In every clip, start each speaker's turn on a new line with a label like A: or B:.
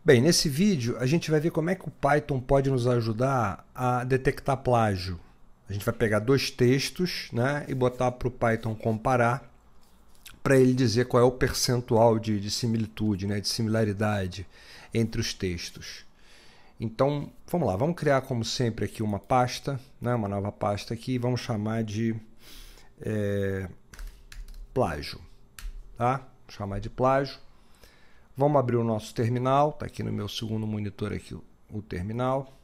A: Bem, nesse vídeo a gente vai ver como é que o Python pode nos ajudar a detectar plágio. A gente vai pegar dois textos, né, e botar para o Python comparar, para ele dizer qual é o percentual de similitude, né, de similaridade entre os textos. Então, vamos lá, vamos criar como sempre aqui uma pasta, né, uma nova pasta aqui, e vamos chamar de plágio. Tá? Vamos chamar de plágio. Vamos abrir o nosso terminal, está aqui no meu segundo monitor aqui o terminal.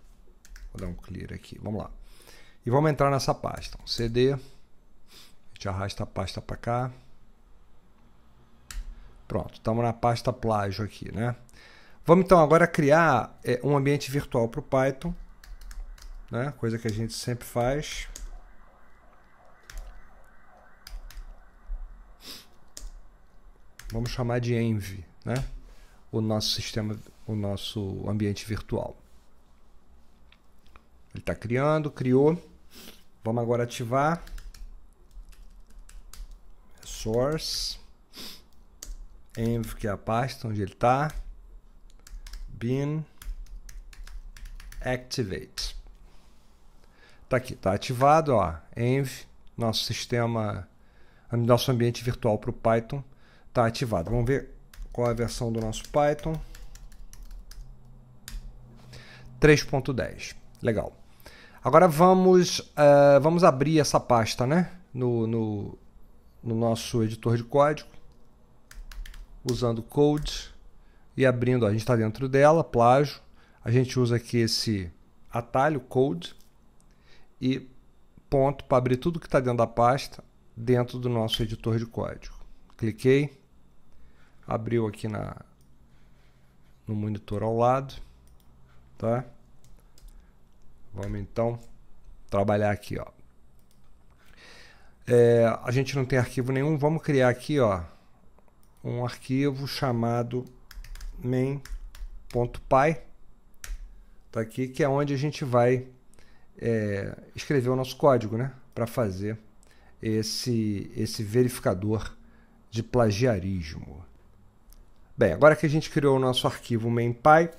A: Vou dar um clear aqui, vamos lá. E vamos entrar nessa pasta. CD, a gente arrasta a pasta para cá. Pronto, estamos na pasta plágio aqui, né? Vamos então agora criar um ambiente virtual para o Python, né? Coisa que a gente sempre faz. Vamos chamar de env, né? O nosso sistema, o nosso ambiente virtual. Ele está criando, criou. Vamos agora ativar source env, que é a pasta onde ele está, bin activate. Tá aqui, tá ativado, ó, env, nosso sistema, nosso ambiente virtual para o Python tá ativado. Vamos ver qual é a versão do nosso Python. 3.10. Legal. Agora vamos abrir essa pasta, né, no nosso editor de código, usando code e abrindo. A gente está dentro dela, plágio. A gente usa aqui esse atalho code e ponto para abrir tudo que está dentro da pasta dentro do nosso editor de código. Cliquei, abriu aqui no monitor ao lado, tá? Vamos então trabalhar aqui, ó. A gente não tem arquivo nenhum, vamos criar aqui, ó, um arquivo chamado main.py, tá aqui, que é onde a gente vai escrever o nosso código, né, para fazer esse verificador de plagiarismo. Bem, agora que a gente criou o nosso arquivo main.py,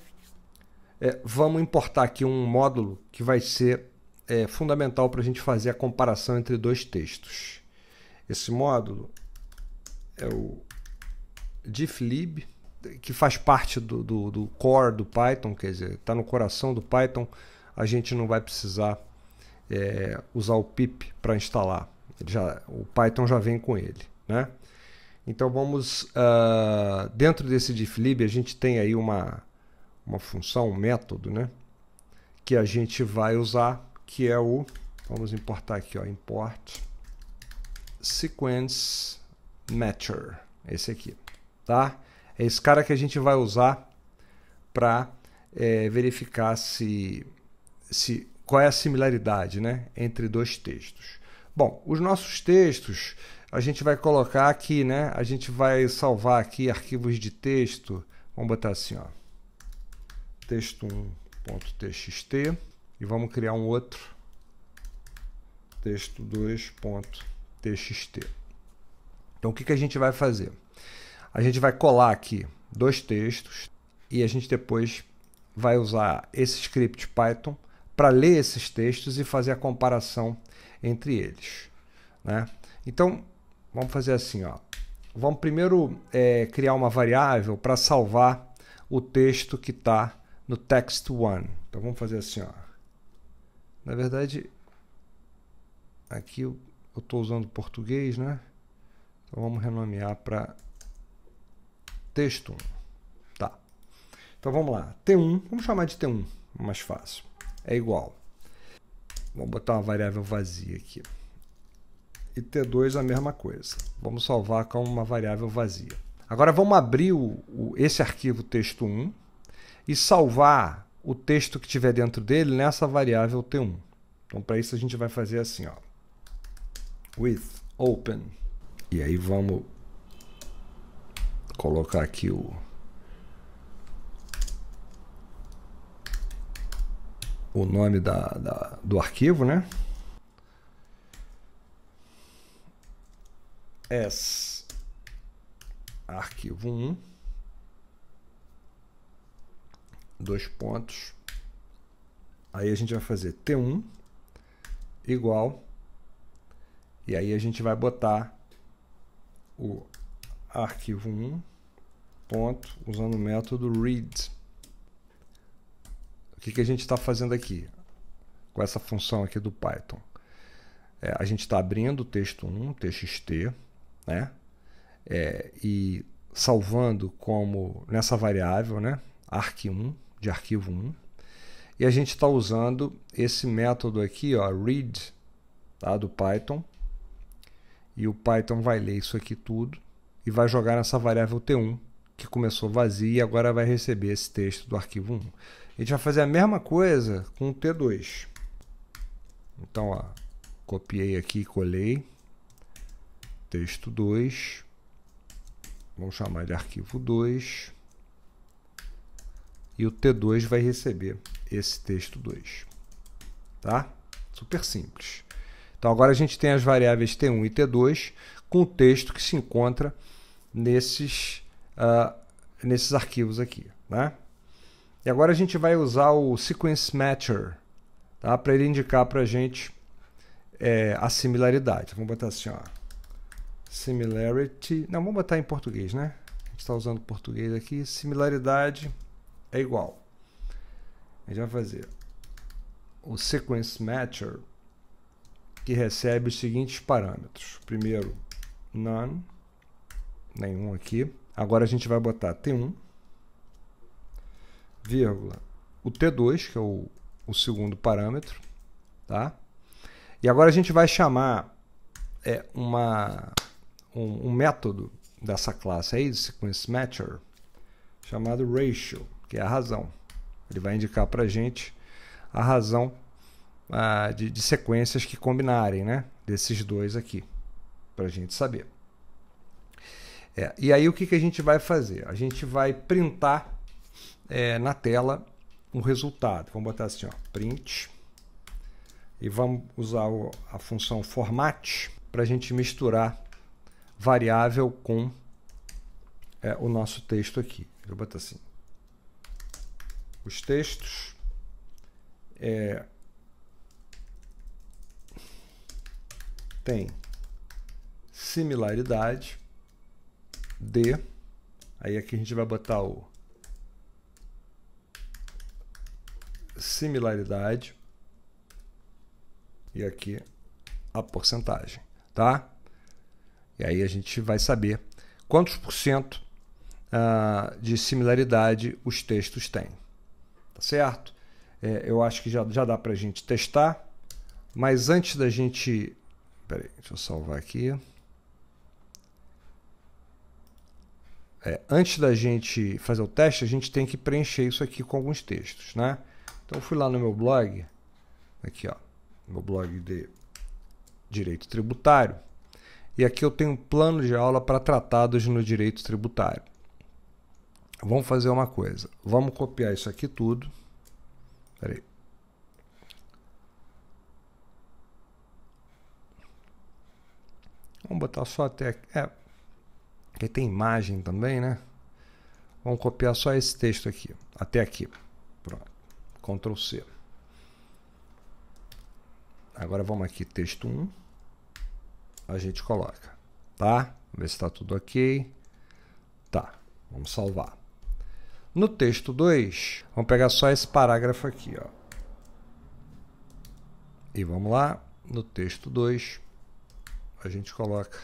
A: vamos importar aqui um módulo que vai ser fundamental para a gente fazer a comparação entre dois textos. Esse módulo é o difflib, que faz parte do core do Python, quer dizer, está no coração do Python. A gente não vai precisar usar o pip para instalar. O Python já vem com ele, né? Então vamos, dentro desse difflib a gente tem aí uma função, um método, né, que a gente vai usar, que é vamos importar aqui, ó, import sequence matcher, esse aqui, tá? É esse cara que a gente vai usar para verificar qual é a similaridade, né, entre dois textos. Bom, os nossos textos a gente vai colocar aqui, né? A gente vai salvar aqui arquivos de texto. Vamos botar assim, ó, texto1.txt, e vamos criar um outro texto2.txt. Então o que a gente vai fazer? A gente vai colar aqui dois textos e a gente depois vai usar esse script Python para ler esses textos e fazer a comparação entre eles, né? Então vamos fazer assim, ó. Vamos primeiro criar uma variável para salvar o texto que está no text1. Então vamos fazer assim, ó. Na verdade, aqui eu estou usando português, né? Então vamos renomear para texto1. Tá. Então vamos lá. T1, vamos chamar de T1, mais fácil. É igual. Vamos botar uma variável vazia aqui. E T2 a mesma coisa. Vamos salvar com uma variável vazia. Agora vamos abrir esse arquivo texto1 e salvar o texto que tiver dentro dele nessa variável T1. Então para isso a gente vai fazer assim, ó, with open. E aí vamos colocar aqui o nome do arquivo, né? Arquivo 1 dois pontos. Aí a gente vai fazer T1 igual. E aí a gente vai botar o arquivo 1 ponto usando o método read. O que a gente está fazendo aqui com essa função aqui do Python? A gente está abrindo o texto 1, txt, né? E salvando como nessa variável, né? arq1, de arquivo 1. E a gente está usando esse método aqui, ó, read, tá? Do Python. E o Python vai ler isso aqui tudo e vai jogar nessa variável T1, que começou vazia e agora vai receber esse texto do arquivo 1. A gente vai fazer a mesma coisa com o T2. Então, ó, copiei aqui e colei. Texto 2. Vamos chamar de arquivo 2. E o T2 vai receber esse texto 2. Tá? Super simples. Então, agora a gente tem as variáveis T1 e T2 com o texto que se encontra nesses arquivos aqui, né? E agora a gente vai usar o Sequence Matcher, tá? Para ele indicar para a gente a similaridade. Vamos botar assim, ó, similarity, não, vamos botar em português, né? A gente está usando português aqui, similaridade é igual. A gente vai fazer o Sequence Matcher, que recebe os seguintes parâmetros. Primeiro, none, nenhum aqui. Agora a gente vai botar T1, vírgula, o T2, que é o segundo parâmetro, tá? E agora a gente vai chamar um método dessa classe aí, Sequence Matcher, chamado ratio, que é a razão. Ele vai indicar para a gente a razão de sequências que combinarem, né? Desses dois aqui, para a gente saber. E aí o que a gente vai fazer? A gente vai printar na tela um resultado. Vamos botar assim, ó, print, e vamos usar a função format para a gente misturar variável com o nosso texto aqui. Eu vou botar assim, os textos têm similaridade de, aí aqui a gente vai botar o similaridade e aqui a porcentagem, tá? E aí a gente vai saber quantos por cento de similaridade os textos têm, tá certo? Eu acho que já dá para a gente testar, mas antes da gente... Peraí, deixa eu salvar aqui. Antes da gente fazer o teste, a gente tem que preencher isso aqui com alguns textos, né? Então, eu fui lá no meu blog, aqui, ó, meu blog de direito tributário, e aqui eu tenho um plano de aula para tratados no direito tributário. Vamos fazer uma coisa, vamos copiar isso aqui tudo. Peraí. Vamos botar só até aqui. Porque tem imagem também, né? Vamos copiar só esse texto aqui, até aqui. Pronto. Ctrl C. Agora vamos aqui, texto 1. A gente coloca, tá? Vamos ver se está tudo ok. Tá, vamos salvar. No texto 2, vamos pegar só esse parágrafo aqui, ó. E vamos lá, no texto 2, a gente coloca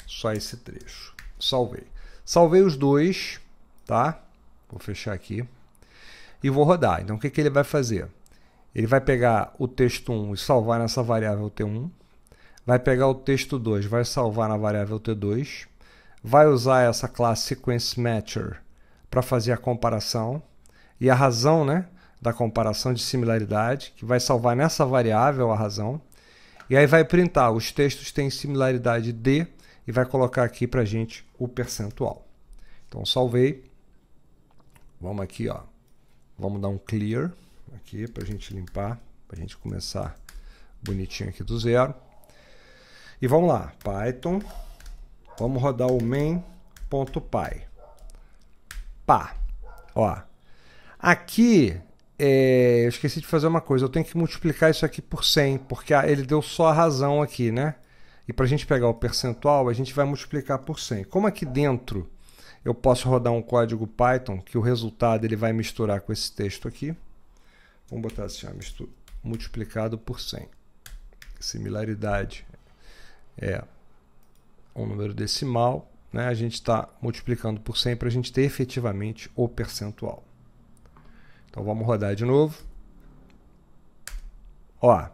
A: só esse trecho. Salvei. Salvei os dois, tá? Vou fechar aqui. E vou rodar. Então, o que ele vai fazer? Ele vai pegar o texto 1 e salvar nessa variável T1. Vai pegar o texto 2, vai salvar na variável T2. Vai usar essa classe Sequence Matcher para fazer a comparação. E a razão, né, da comparação de similaridade, que vai salvar nessa variável a razão. E aí vai printar. Os textos têm similaridade de... E vai colocar aqui para a gente o percentual. Então, salvei. Vamos aqui, ó. Vamos dar um clear aqui para a gente limpar, para a gente começar bonitinho aqui do zero. E vamos lá, Python. Vamos rodar o main.py. Pá. Ó. Aqui, eu esqueci de fazer uma coisa. Eu tenho que multiplicar isso aqui por 100, porque ele deu só a razão aqui, né? E para a gente pegar o percentual, a gente vai multiplicar por 100. Como aqui dentro eu posso rodar um código Python, que o resultado ele vai misturar com esse texto aqui. Vamos botar assim, ó, multiplicado por 100. Similaridade é um número decimal, né? A gente está multiplicando por 100 para a gente ter efetivamente o percentual. Então vamos rodar de novo. Ó,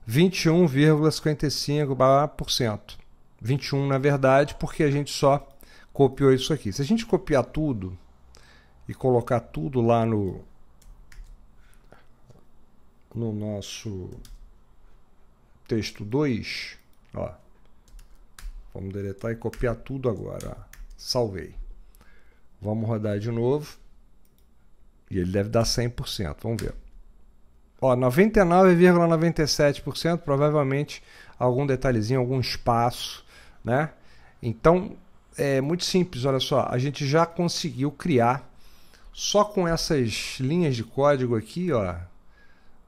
A: 21,55%. 21 na verdade, porque a gente só copiou isso aqui. Se a gente copiar tudo e colocar tudo lá no nosso texto 2, ó, vamos deletar e copiar tudo agora. Ó. Salvei. Vamos rodar de novo. E ele deve dar 100%. Vamos ver. Ó, 99,97%, provavelmente algum detalhezinho, algum espaço, né? Então, é muito simples, olha só. A gente já conseguiu criar, só com essas linhas de código aqui, ó,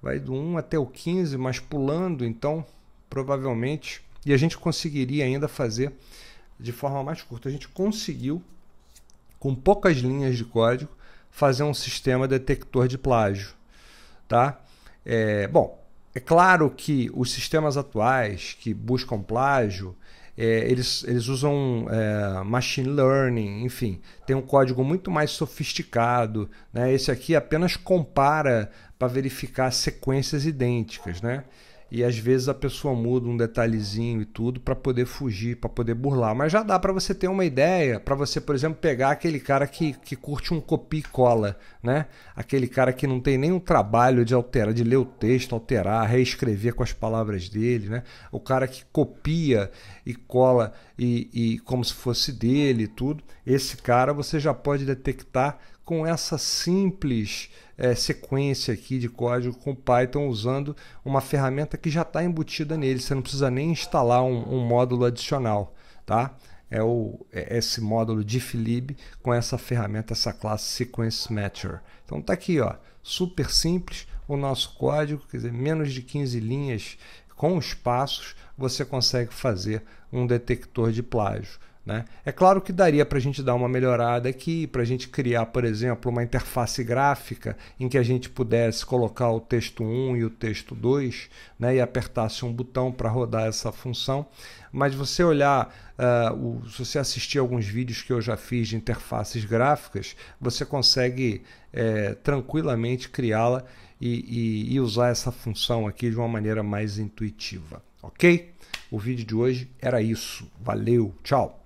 A: vai do 1 até o 15, mas pulando, então, provavelmente, e a gente conseguiria ainda fazer de forma mais curta. A gente conseguiu, com poucas linhas de código, fazer um sistema detector de plágio, tá? Bom, é claro que os sistemas atuais que buscam plágio, eles usam machine learning, enfim, tem um código muito mais sofisticado, né? Esse aqui apenas compara para verificar sequências idênticas, né? E às vezes a pessoa muda um detalhezinho e tudo para poder fugir, para poder burlar. Mas já dá para você ter uma ideia, para você, por exemplo, pegar aquele cara que curte um copia e cola, né? Aquele cara que não tem nenhum trabalho de alterar, de ler o texto, alterar, reescrever com as palavras dele, né? O cara que copia e cola e como se fosse dele e tudo. Esse cara você já pode detectar com essa simples sequência aqui de código com Python, usando uma ferramenta que já está embutida nele. Você não precisa nem instalar um módulo adicional, tá? Esse módulo difflib com essa ferramenta, essa classe Sequence Matcher. Então tá aqui, ó, super simples o nosso código, quer dizer, menos de 15 linhas com espaços, você consegue fazer um detector de plágio. Né? É claro que daria para a gente dar uma melhorada aqui, para a gente criar, por exemplo, uma interface gráfica em que a gente pudesse colocar o texto 1 e o texto 2, né, e apertasse um botão para rodar essa função. Mas você olhar, se você assistir alguns vídeos que eu já fiz de interfaces gráficas, você consegue tranquilamente criá-la e usar essa função aqui de uma maneira mais intuitiva. Ok? O vídeo de hoje era isso. Valeu, tchau!